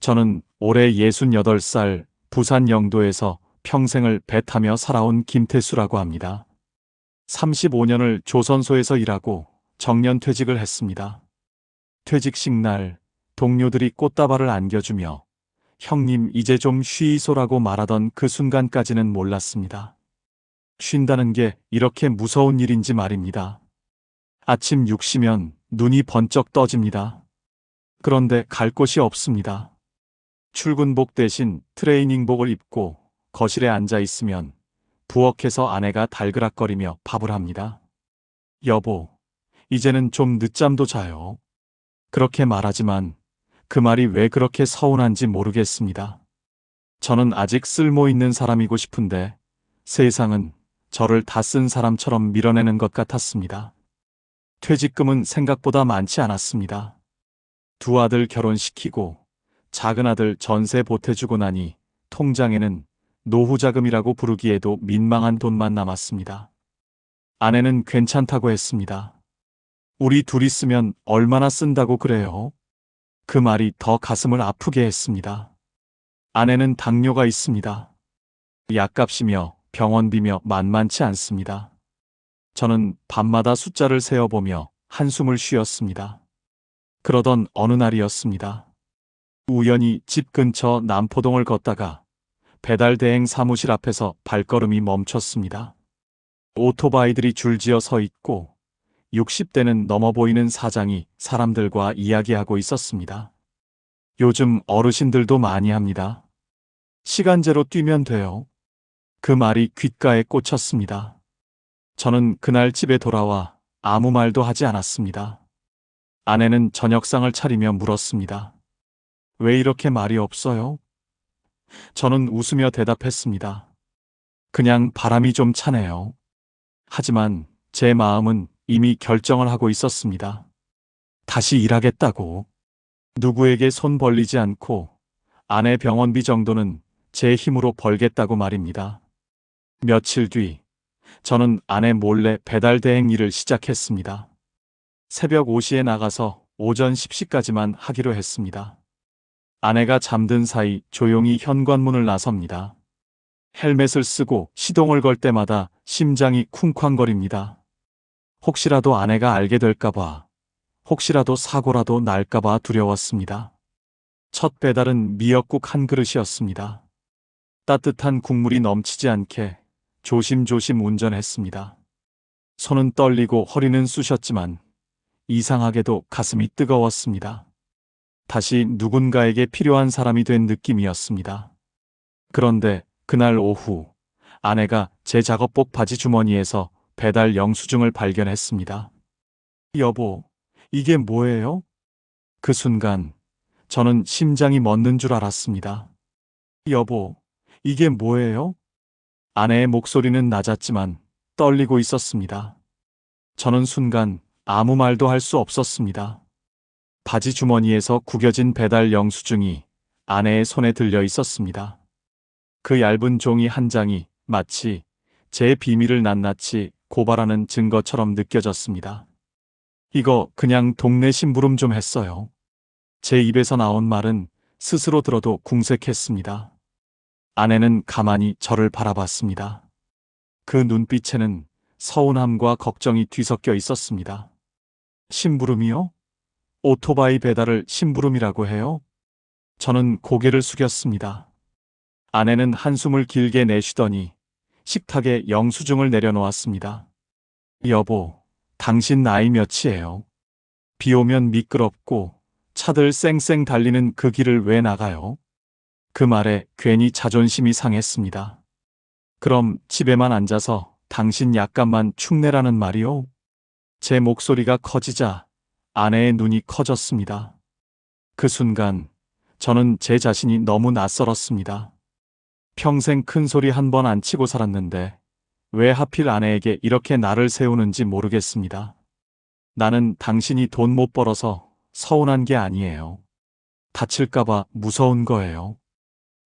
저는 올해 68살 부산 영도에서 평생을 배 타며 살아온 김태수라고 합니다. 35년을 조선소에서 일하고 정년퇴직을 했습니다. 퇴직식 날 동료들이 꽃다발을 안겨주며 형님 이제 좀 쉬이소라고 말하던 그 순간까지는 몰랐습니다. 쉰다는 게 이렇게 무서운 일인지 말입니다. 아침 6시면 눈이 번쩍 떠집니다. 그런데 갈 곳이 없습니다. 출근복 대신 트레이닝복을 입고 거실에 앉아 있으면 부엌에서 아내가 달그락거리며 밥을 합니다. 여보, 이제는 좀 늦잠도 자요. 그렇게 말하지만 그 말이 왜 그렇게 서운한지 모르겠습니다. 저는 아직 쓸모 있는 사람이고 싶은데 세상은 저를 다 쓴 사람처럼 밀어내는 것 같았습니다. 퇴직금은 생각보다 많지 않았습니다. 두 아들 결혼시키고 작은 아들 전세 보태주고 나니 통장에는 노후자금이라고 부르기에도 민망한 돈만 남았습니다. 아내는 괜찮다고 했습니다. 우리 둘이 쓰면 얼마나 쓴다고 그래요? 그 말이 더 가슴을 아프게 했습니다. 아내는 당뇨가 있습니다. 약값이며 병원비며 만만치 않습니다. 저는 밤마다 숫자를 세어보며 한숨을 쉬었습니다. 그러던 어느 날이었습니다. 우연히 집 근처 남포동을 걷다가 배달 대행 사무실 앞에서 발걸음이 멈췄습니다. 오토바이들이 줄지어 서 있고 60대는 넘어 보이는 사장이 사람들과 이야기하고 있었습니다. 요즘 어르신들도 많이 합니다. 시간제로 뛰면 돼요. 그 말이 귓가에 꽂혔습니다. 저는 그날 집에 돌아와 아무 말도 하지 않았습니다. 아내는 저녁상을 차리며 물었습니다. 왜 이렇게 말이 없어요? 저는 웃으며 대답했습니다. 그냥 바람이 좀 차네요. 하지만 제 마음은 이미 결정을 하고 있었습니다. 다시 일하겠다고. 누구에게 손 벌리지 않고 아내 병원비 정도는 제 힘으로 벌겠다고 말입니다. 며칠 뒤 저는 아내 몰래 배달 대행 일을 시작했습니다. 새벽 5시에 나가서 오전 10시까지만 하기로 했습니다. 아내가 잠든 사이 조용히 현관문을 나섭니다. 헬멧을 쓰고 시동을 걸 때마다 심장이 쿵쾅거립니다. 혹시라도 아내가 알게 될까봐, 혹시라도 사고라도 날까봐 두려웠습니다. 첫 배달은 미역국 한 그릇이었습니다. 따뜻한 국물이 넘치지 않게 조심조심 운전했습니다. 손은 떨리고 허리는 쑤셨지만 이상하게도 가슴이 뜨거웠습니다. 다시 누군가에게 필요한 사람이 된 느낌이었습니다. 그런데 그날 오후 아내가 제 작업복 바지 주머니에서 배달 영수증을 발견했습니다. 여보, 이게 뭐예요? 그 순간 저는 심장이 멎는 줄 알았습니다. 여보, 이게 뭐예요? 아내의 목소리는 낮았지만 떨리고 있었습니다. 저는 순간 아무 말도 할 수 없었습니다. 바지 주머니에서 구겨진 배달 영수증이 아내의 손에 들려 있었습니다. 그 얇은 종이 한 장이 마치 제 비밀을 낱낱이 고발하는 증거처럼 느껴졌습니다. 이거 그냥 동네 심부름 좀 했어요. 제 입에서 나온 말은 스스로 들어도 궁색했습니다. 아내는 가만히 저를 바라봤습니다. 그 눈빛에는 서운함과 걱정이 뒤섞여 있었습니다. 심부름이요? 오토바이 배달을 심부름이라고 해요? 저는 고개를 숙였습니다. 아내는 한숨을 길게 내쉬더니 식탁에 영수증을 내려놓았습니다. 여보, 당신 나이 몇이에요? 비 오면 미끄럽고 차들 쌩쌩 달리는 그 길을 왜 나가요? 그 말에 괜히 자존심이 상했습니다. 그럼 집에만 앉아서 당신 약간만 축내라는 말이요? 제 목소리가 커지자 아내의 눈이 커졌습니다. 그 순간 저는 제 자신이 너무 낯설었습니다. 평생 큰 소리 한 번 안 치고 살았는데 왜 하필 아내에게 이렇게 나를 세우는지 모르겠습니다. 나는 당신이 돈 못 벌어서 서운한 게 아니에요. 다칠까봐 무서운 거예요.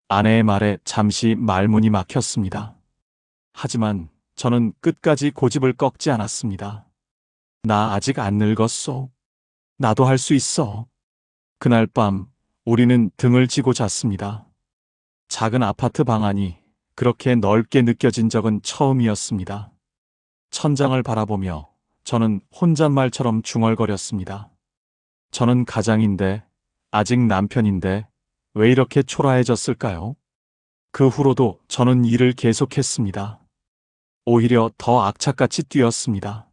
아내의 말에 잠시 말문이 막혔습니다. 하지만 저는 끝까지 고집을 꺾지 않았습니다. 나 아직 안 늙었어. 나도 할 수 있어. 그날 밤 우리는 등을 지고 잤습니다. 작은 아파트 방 안이 그렇게 넓게 느껴진 적은 처음이었습니다. 천장을 바라보며 저는 혼잣말처럼 중얼거렸습니다. 저는 가장인데, 아직 남편인데, 왜 이렇게 초라해졌을까요? 그 후로도 저는 일을 계속했습니다. 오히려 더 악착같이 뛰었습니다.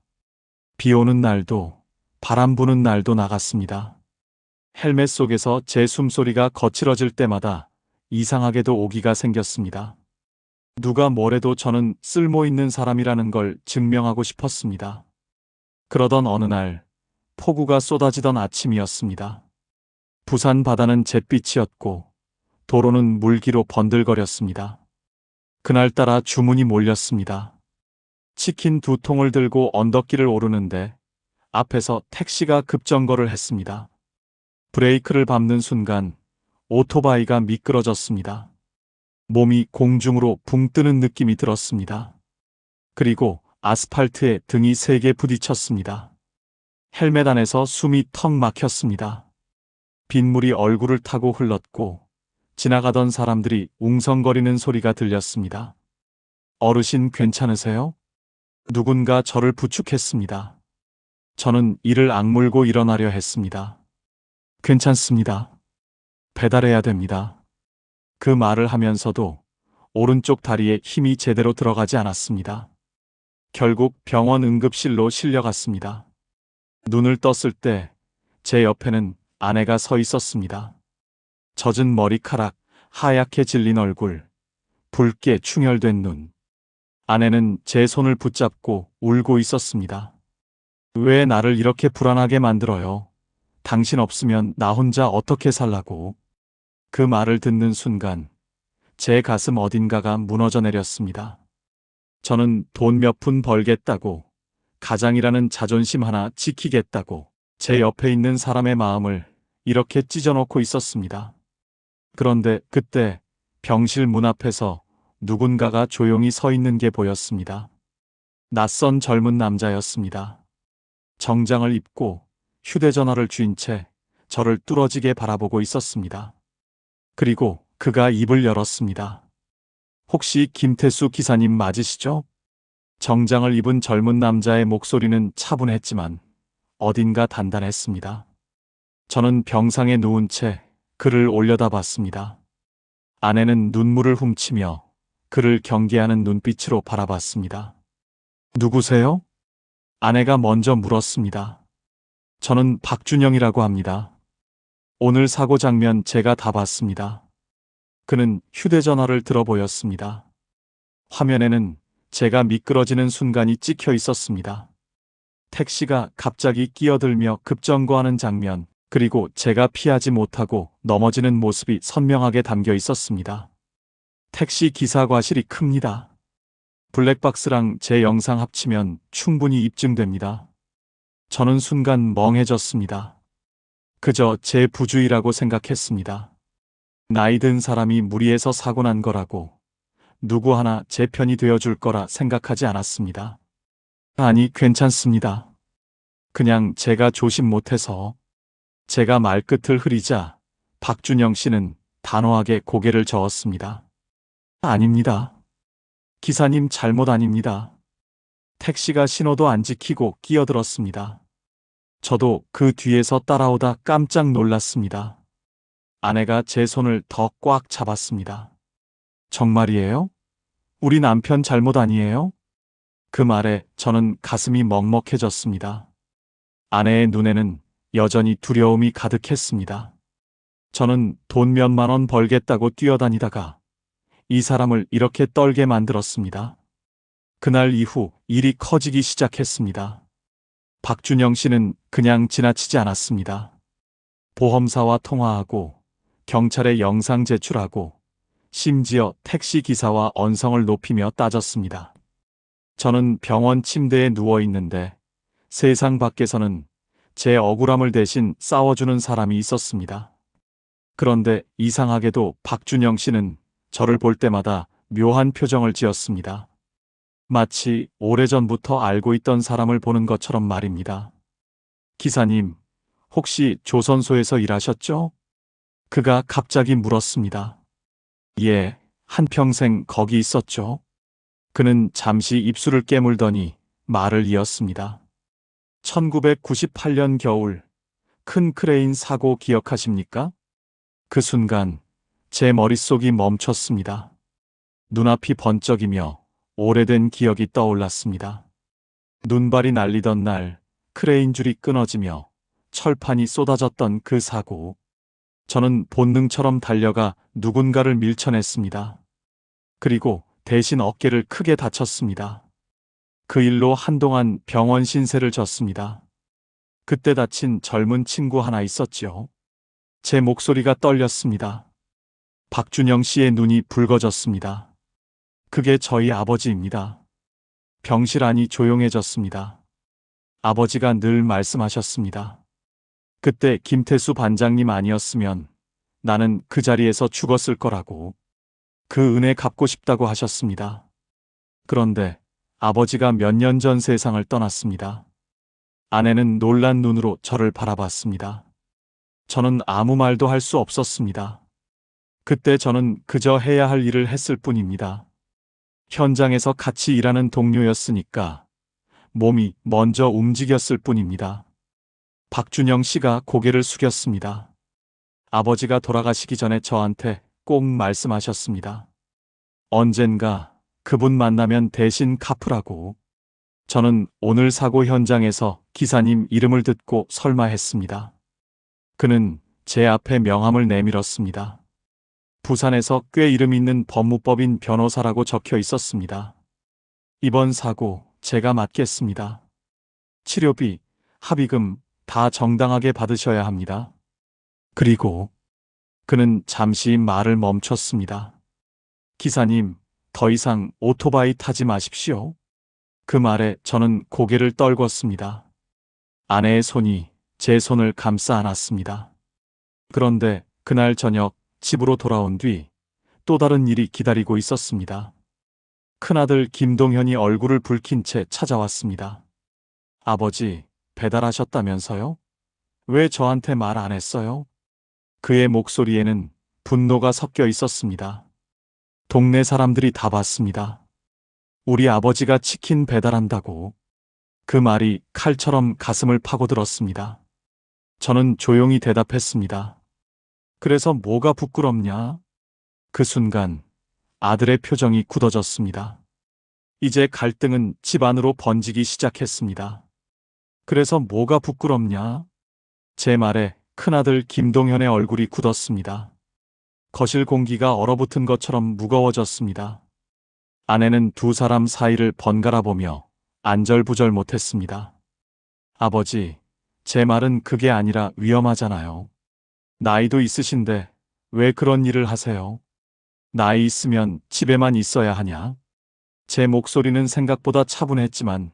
비 오는 날도, 바람 부는 날도 나갔습니다. 헬멧 속에서 제 숨소리가 거칠어질 때마다 이상하게도 오기가 생겼습니다. 누가 뭐래도 저는 쓸모있는 사람이라는 걸 증명하고 싶었습니다. 그러던 어느 날, 폭우가 쏟아지던 아침이었습니다. 부산 바다는 잿빛이었고, 도로는 물기로 번들거렸습니다. 그날따라 주문이 몰렸습니다. 치킨 2통을 들고 언덕길을 오르는데, 앞에서 택시가 급정거를 했습니다. 브레이크를 밟는 순간 오토바이가 미끄러졌습니다. 몸이 공중으로 붕 뜨는 느낌이 들었습니다. 그리고 아스팔트에 등이 3개 부딪혔습니다. 헬멧 안에서 숨이 턱 막혔습니다. 빗물이 얼굴을 타고 흘렀고 지나가던 사람들이 웅성거리는 소리가 들렸습니다. 어르신 괜찮으세요? 누군가 저를 부축했습니다. 저는 이를 악물고 일어나려 했습니다. 괜찮습니다. 배달해야 됩니다. 그 말을 하면서도 오른쪽 다리에 힘이 제대로 들어가지 않았습니다. 결국 병원 응급실로 실려갔습니다. 눈을 떴을 때 제 옆에는 아내가 서 있었습니다. 젖은 머리카락, 하얗게 질린 얼굴, 붉게 충혈된 눈. 아내는 제 손을 붙잡고 울고 있었습니다. 왜 나를 이렇게 불안하게 만들어요? 당신 없으면 나 혼자 어떻게 살라고? 그 말을 듣는 순간 제 가슴 어딘가가 무너져 내렸습니다. 저는 돈 몇 푼 벌겠다고, 가장이라는 자존심 하나 지키겠다고 제 옆에 있는 사람의 마음을 이렇게 찢어놓고 있었습니다. 그런데 그때 병실 문 앞에서 누군가가 조용히 서 있는 게 보였습니다. 낯선 젊은 남자였습니다. 정장을 입고 휴대전화를 쥔 채 저를 뚫어지게 바라보고 있었습니다. 그리고 그가 입을 열었습니다. 혹시 김태수 기사님 맞으시죠? 정장을 입은 젊은 남자의 목소리는 차분했지만 어딘가 단단했습니다. 저는 병상에 누운 채 그를 올려다봤습니다. 아내는 눈물을 훔치며 그를 경계하는 눈빛으로 바라봤습니다. 누구세요? 아내가 먼저 물었습니다. 저는 박준영이라고 합니다. 오늘 사고 장면 제가 다 봤습니다. 그는 휴대전화를 들어 보였습니다. 화면에는 제가 미끄러지는 순간이 찍혀 있었습니다. 택시가 갑자기 끼어들며 급정거하는 장면, 그리고 제가 피하지 못하고 넘어지는 모습이 선명하게 담겨 있었습니다. 택시 기사 과실이 큽니다. 블랙박스랑 제 영상 합치면 충분히 입증됩니다. 저는 순간 멍해졌습니다. 그저 제 부주의라고 생각했습니다. 나이 든 사람이 무리해서 사고 난 거라고, 누구 하나 제 편이 되어줄 거라 생각하지 않았습니다. 아니, 괜찮습니다. 그냥 제가 조심 못해서. 제가 말끝을 흐리자 박준영 씨는 단호하게 고개를 저었습니다. 아닙니다. 기사님 잘못 아닙니다. 택시가 신호도 안 지키고 끼어들었습니다. 저도 그 뒤에서 따라오다 깜짝 놀랐습니다. 아내가 제 손을 더 꽉 잡았습니다. 정말이에요? 우리 남편 잘못 아니에요? 그 말에 저는 가슴이 먹먹해졌습니다. 아내의 눈에는 여전히 두려움이 가득했습니다. 저는 돈 몇만 원 벌겠다고 뛰어다니다가 이 사람을 이렇게 떨게 만들었습니다. 그날 이후 일이 커지기 시작했습니다. 박준영 씨는 그냥 지나치지 않았습니다. 보험사와 통화하고 경찰에 영상 제출하고 심지어 택시 기사와 언성을 높이며 따졌습니다. 저는 병원 침대에 누워 있는데 세상 밖에서는 제 억울함을 대신 싸워주는 사람이 있었습니다. 그런데 이상하게도 박준영 씨는 저를 볼 때마다 묘한 표정을 지었습니다. 마치 오래전부터 알고 있던 사람을 보는 것처럼 말입니다. 기사님, 혹시 조선소에서 일하셨죠? 그가 갑자기 물었습니다. 예, 한평생 거기 있었죠? 그는 잠시 입술을 깨물더니 말을 이었습니다. 1998년 겨울, 큰 크레인 사고 기억하십니까? 그 순간 제 머릿속이 멈췄습니다. 눈앞이 번쩍이며 오래된 기억이 떠올랐습니다. 눈발이 날리던 날, 크레인 줄이 끊어지며 철판이 쏟아졌던 그 사고. 저는 본능처럼 달려가 누군가를 밀쳐냈습니다. 그리고 대신 어깨를 크게 다쳤습니다. 그 일로 한동안 병원 신세를 졌습니다. 그때 다친 젊은 친구 하나 있었지요. 제 목소리가 떨렸습니다. 박준영 씨의 눈이 붉어졌습니다. 그게 저희 아버지입니다. 병실 안이 조용해졌습니다. 아버지가 늘 말씀하셨습니다. 그때 김태수 반장님 아니었으면 나는 그 자리에서 죽었을 거라고. 그 은혜 갚고 싶다고 하셨습니다. 그런데 아버지가 몇 년 전 세상을 떠났습니다. 아내는 놀란 눈으로 저를 바라봤습니다. 저는 아무 말도 할 수 없었습니다. 그때 저는 그저 해야 할 일을 했을 뿐입니다. 현장에서 같이 일하는 동료였으니까 몸이 먼저 움직였을 뿐입니다. 박준영 씨가 고개를 숙였습니다. 아버지가 돌아가시기 전에 저한테 꼭 말씀하셨습니다. 언젠가 그분 만나면 대신 갚으라고. 저는 오늘 사고 현장에서 기사님 이름을 듣고 설마 했습니다. 그는 제 앞에 명함을 내밀었습니다. 부산에서 꽤 이름 있는 법무법인 변호사라고 적혀 있었습니다. 이번 사고 제가 맡겠습니다. 치료비, 합의금 다 정당하게 받으셔야 합니다. 그리고 그는 잠시 말을 멈췄습니다. 기사님, 더 이상 오토바이 타지 마십시오. 그 말에 저는 고개를 떨궜습니다. 아내의 손이 제 손을 감싸 안았습니다. 그런데 그날 저녁 집으로 돌아온 뒤 또 다른 일이 기다리고 있었습니다. 큰아들 김동현이 얼굴을 붉힌 채 찾아왔습니다. 아버지, 배달하셨다면서요? 왜 저한테 말 안 했어요? 그의 목소리에는 분노가 섞여 있었습니다. 동네 사람들이 다 봤습니다. 우리 아버지가 치킨 배달한다고. 그 말이 칼처럼 가슴을 파고들었습니다. 저는 조용히 대답했습니다. 그래서 뭐가 부끄럽냐? 그 순간 아들의 표정이 굳어졌습니다. 이제 갈등은 집 안으로 번지기 시작했습니다. 그래서 뭐가 부끄럽냐? 제 말에 큰아들 김동현의 얼굴이 굳었습니다. 거실 공기가 얼어붙은 것처럼 무거워졌습니다. 아내는 두 사람 사이를 번갈아 보며 안절부절 못했습니다. 아버지, 제 말은 그게 아니라 위험하잖아요. 나이도 있으신데 왜 그런 일을 하세요? 나이 있으면 집에만 있어야 하냐? 제 목소리는 생각보다 차분했지만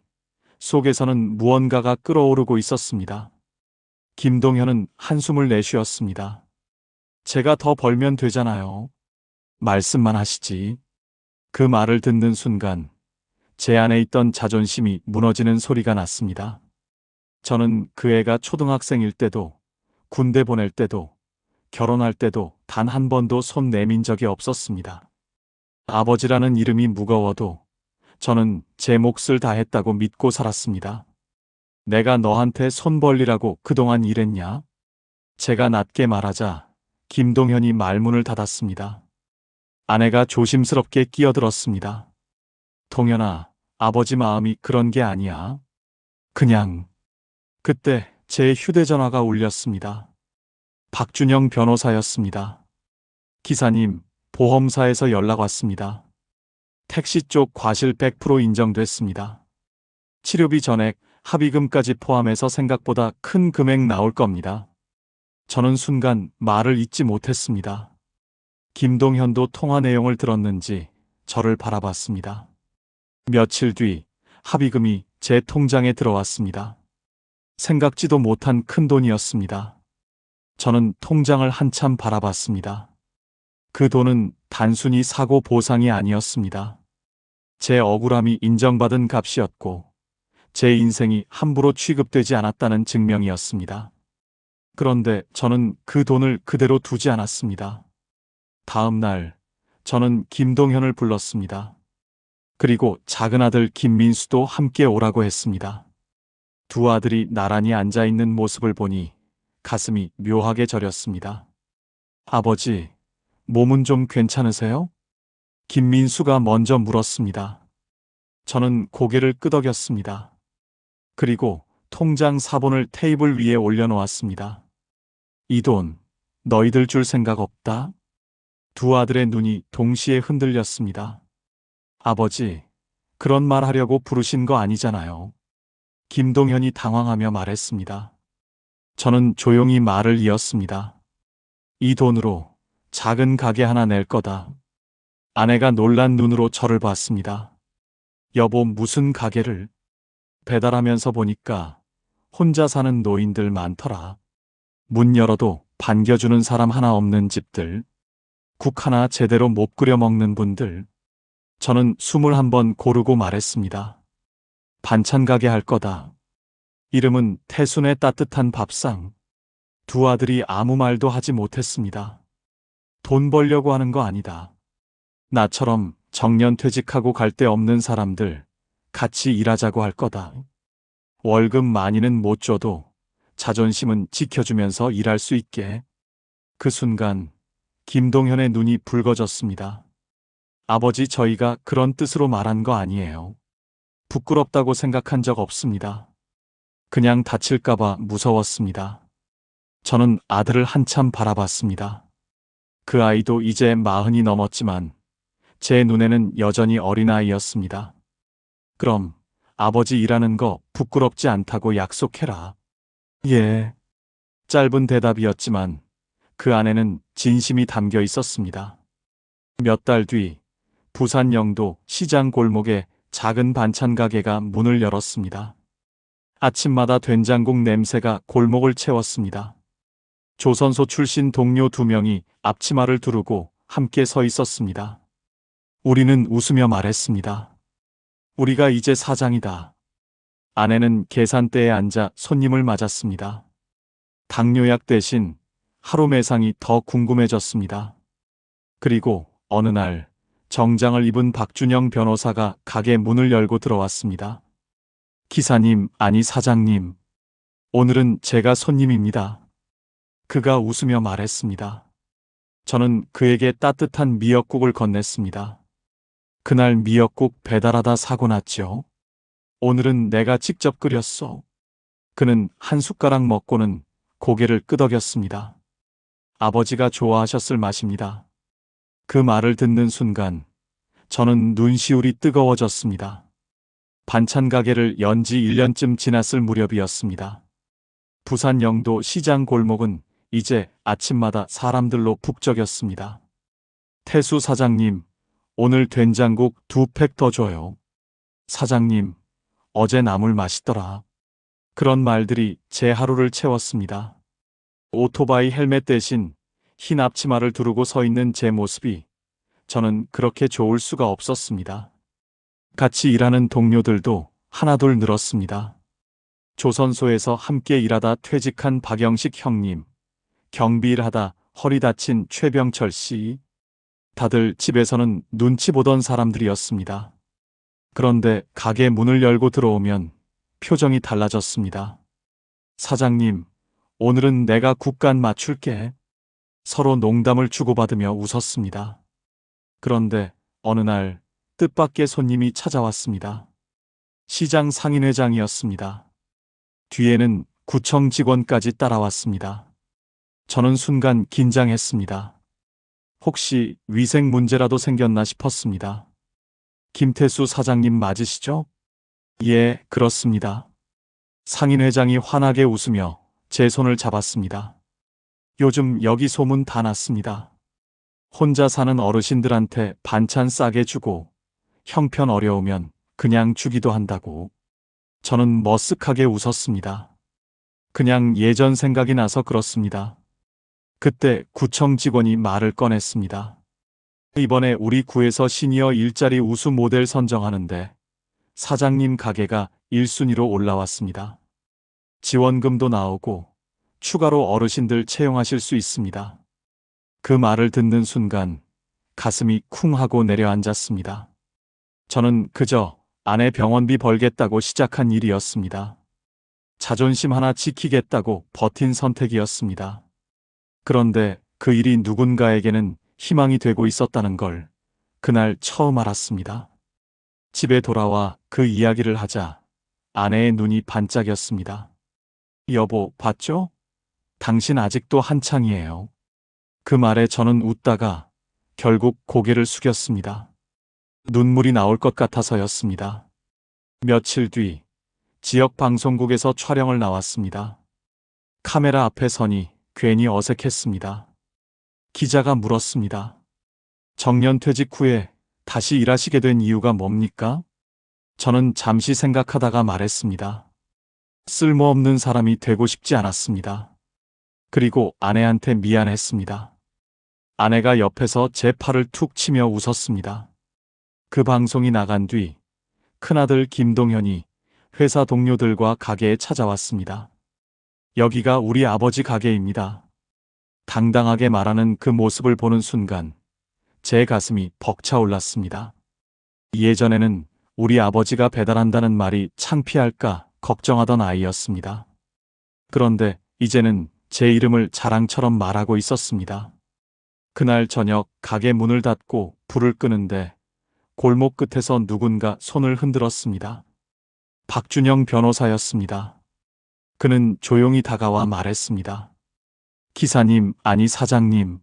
속에서는 무언가가 끓어오르고 있었습니다. 김동현은 한숨을 내쉬었습니다. 제가 더 벌면 되잖아요. 말씀만 하시지. 그 말을 듣는 순간 제 안에 있던 자존심이 무너지는 소리가 났습니다. 저는 그 애가 초등학생일 때도, 군대 보낼 때도, 결혼할 때도 단 한 번도 손 내민 적이 없었습니다. 아버지라는 이름이 무거워도 저는 제 몫을 다했다고 믿고 살았습니다. 내가 너한테 손 벌리라고 그동안 일했냐? 제가 낮게 말하자 김동현이 말문을 닫았습니다. 아내가 조심스럽게 끼어들었습니다. 동현아, 아버지 마음이 그런 게 아니야. 그냥. 그때 제 휴대전화가 울렸습니다. 박준영 변호사였습니다. 기사님, 보험사에서 연락 왔습니다. 택시 쪽 과실 100% 인정됐습니다. 치료비 전액, 합의금까지 포함해서 생각보다 큰 금액 나올 겁니다. 저는 순간 말을 잇지 못했습니다. 김동현도 통화 내용을 들었는지 저를 바라봤습니다. 며칠 뒤 합의금이 제 통장에 들어왔습니다. 생각지도 못한 큰 돈이었습니다. 저는 통장을 한참 바라봤습니다. 그 돈은 단순히 사고 보상이 아니었습니다. 제 억울함이 인정받은 값이었고 제 인생이 함부로 취급되지 않았다는 증명이었습니다. 그런데 저는 그 돈을 그대로 두지 않았습니다. 다음 날 저는 김동현을 불렀습니다. 그리고 작은 아들 김민수도 함께 오라고 했습니다. 두 아들이 나란히 앉아 있는 모습을 보니 가슴이 묘하게 저렸습니다. 아버지, 몸은 좀 괜찮으세요? 김민수가 먼저 물었습니다. 저는 고개를 끄덕였습니다. 그리고 통장 사본을 테이블 위에 올려놓았습니다. 이 돈, 너희들 줄 생각 없다? 두 아들의 눈이 동시에 흔들렸습니다. 아버지, 그런 말 하려고 부르신 거 아니잖아요. 김동현이 당황하며 말했습니다. 저는 조용히 말을 이었습니다. 이 돈으로 작은 가게 하나 낼 거다. 아내가 놀란 눈으로 저를 봤습니다. 여보, 무슨 가게를? 배달하면서 보니까 혼자 사는 노인들 많더라. 문 열어도 반겨주는 사람 하나 없는 집들. 국 하나 제대로 못 끓여 먹는 분들. 저는 숨을 한번 고르고 말했습니다. 반찬 가게 할 거다. 이름은 태순의 따뜻한 밥상. 두 아들이 아무 말도 하지 못했습니다. 돈 벌려고 하는 거 아니다. 나처럼 정년퇴직하고 갈 데 없는 사람들 같이 일하자고 할 거다. 월급 많이는 못 줘도 자존심은 지켜주면서 일할 수 있게. 그 순간 김동현의 눈이 붉어졌습니다. 아버지, 저희가 그런 뜻으로 말한 거 아니에요. 부끄럽다고 생각한 적 없습니다. 그냥 다칠까봐 무서웠습니다. 저는 아들을 한참 바라봤습니다. 그 아이도 이제 40이 넘었지만 제 눈에는 여전히 어린아이였습니다. 그럼 아버지 일하는 거 부끄럽지 않다고 약속해라. 예. 짧은 대답이었지만 그 안에는 진심이 담겨 있었습니다. 몇 달 뒤 부산 영도 시장 골목에 작은 반찬 가게가 문을 열었습니다. 아침마다 된장국 냄새가 골목을 채웠습니다. 조선소 출신 동료 2명이 앞치마를 두르고 함께 서 있었습니다. 우리는 웃으며 말했습니다. 우리가 이제 사장이다. 아내는 계산대에 앉아 손님을 맞았습니다. 당뇨약 대신 하루 매상이 더 궁금해졌습니다. 그리고 어느 날 정장을 입은 박준영 변호사가 가게 문을 열고 들어왔습니다. 기사님, 아니 사장님. 오늘은 제가 손님입니다. 그가 웃으며 말했습니다. 저는 그에게 따뜻한 미역국을 건넸습니다. 그날 미역국 배달하다 사고 났죠. 오늘은 내가 직접 끓였어. 그는 한 숟가락 먹고는 고개를 끄덕였습니다. 아버지가 좋아하셨을 맛입니다. 그 말을 듣는 순간 저는 눈시울이 뜨거워졌습니다. 반찬 가게를 연 지 1년쯤 지났을 무렵이었습니다. 부산 영도 시장 골목은 이제 아침마다 사람들로 북적였습니다. 태수 사장님, 오늘 된장국 2팩 더 줘요. 사장님, 어제 나물 맛있더라. 그런 말들이 제 하루를 채웠습니다. 오토바이 헬멧 대신 흰 앞치마를 두르고 서 있는 제 모습이 저는 그렇게 좋을 수가 없었습니다. 같이 일하는 동료들도 하나둘 늘었습니다. 조선소에서 함께 일하다 퇴직한 박영식 형님, 경비일하다 허리 다친 최병철 씨, 다들 집에서는 눈치 보던 사람들이었습니다. 그런데 가게 문을 열고 들어오면 표정이 달라졌습니다. 사장님, 오늘은 내가 국간 맞출게. 서로 농담을 주고받으며 웃었습니다. 그런데 어느 날 뜻밖의 손님이 찾아왔습니다. 시장 상인회장이었습니다. 뒤에는 구청 직원까지 따라왔습니다. 저는 순간 긴장했습니다. 혹시 위생 문제라도 생겼나 싶었습니다. 김태수 사장님 맞으시죠? 예, 그렇습니다. 상인회장이 환하게 웃으며 제 손을 잡았습니다. 요즘 여기 소문 다 났습니다. 혼자 사는 어르신들한테 반찬 싸게 주고 형편 어려우면 그냥 주기도 한다고. 저는 머쓱하게 웃었습니다. 그냥 예전 생각이 나서 그렇습니다. 그때 구청 직원이 말을 꺼냈습니다. 이번에 우리 구에서 시니어 일자리 우수 모델 선정하는데 사장님 가게가 1순위로 올라왔습니다. 지원금도 나오고 추가로 어르신들 채용하실 수 있습니다. 그 말을 듣는 순간 가슴이 쿵 하고 내려앉았습니다. 저는 그저 아내 병원비 벌겠다고 시작한 일이었습니다. 자존심 하나 지키겠다고 버틴 선택이었습니다. 그런데 그 일이 누군가에게는 희망이 되고 있었다는 걸 그날 처음 알았습니다. 집에 돌아와 그 이야기를 하자 아내의 눈이 반짝였습니다. 여보, 봤죠? 당신 아직도 한창이에요. 그 말에 저는 웃다가 결국 고개를 숙였습니다. 눈물이 나올 것 같아서였습니다. 며칠 뒤 지역 방송국에서 촬영을 나왔습니다. 카메라 앞에 서니 괜히 어색했습니다. 기자가 물었습니다. 정년퇴직 후에 다시 일하시게 된 이유가 뭡니까? 저는 잠시 생각하다가 말했습니다. 쓸모없는 사람이 되고 싶지 않았습니다. 그리고 아내한테 미안했습니다. 아내가 옆에서 제 팔을 툭 치며 웃었습니다. 그 방송이 나간 뒤 큰아들 김동현이 회사 동료들과 가게에 찾아왔습니다. 여기가 우리 아버지 가게입니다. 당당하게 말하는 그 모습을 보는 순간 제 가슴이 벅차올랐습니다. 예전에는 우리 아버지가 배달한다는 말이 창피할까 걱정하던 아이였습니다. 그런데 이제는 제 이름을 자랑처럼 말하고 있었습니다. 그날 저녁 가게 문을 닫고 불을 끄는데 골목 끝에서 누군가 손을 흔들었습니다. 박준영 변호사였습니다. 그는 조용히 다가와 말했습니다. 기사님, 아니 사장님.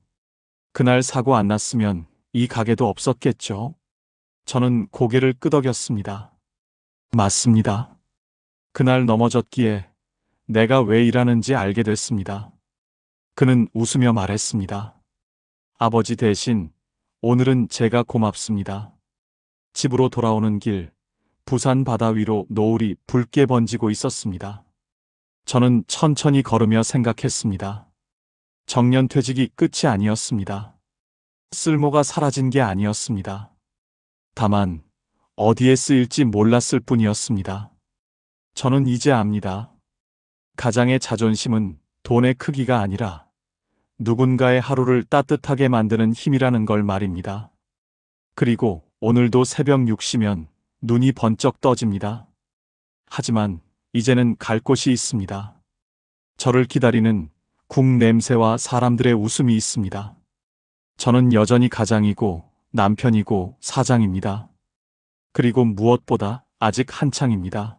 그날 사고 안 났으면 이 가게도 없었겠죠? 저는 고개를 끄덕였습니다. 맞습니다. 그날 넘어졌기에 내가 왜 일하는지 알게 됐습니다. 그는 웃으며 말했습니다. 아버지 대신 오늘은 제가 고맙습니다. 집으로 돌아오는 길, 부산 바다 위로 노을이 붉게 번지고 있었습니다. 저는 천천히 걸으며 생각했습니다. 정년퇴직이 끝이 아니었습니다. 쓸모가 사라진 게 아니었습니다. 다만 어디에 쓰일지 몰랐을 뿐이었습니다. 저는 이제 압니다. 가장의 자존심은 돈의 크기가 아니라 누군가의 하루를 따뜻하게 만드는 힘이라는 걸 말입니다. 그리고 오늘도 새벽 6시면 눈이 번쩍 떠집니다. 하지만 이제는 갈 곳이 있습니다. 저를 기다리는 국 냄새와 사람들의 웃음이 있습니다. 저는 여전히 가장이고 남편이고 사장입니다. 그리고 무엇보다 아직 한창입니다.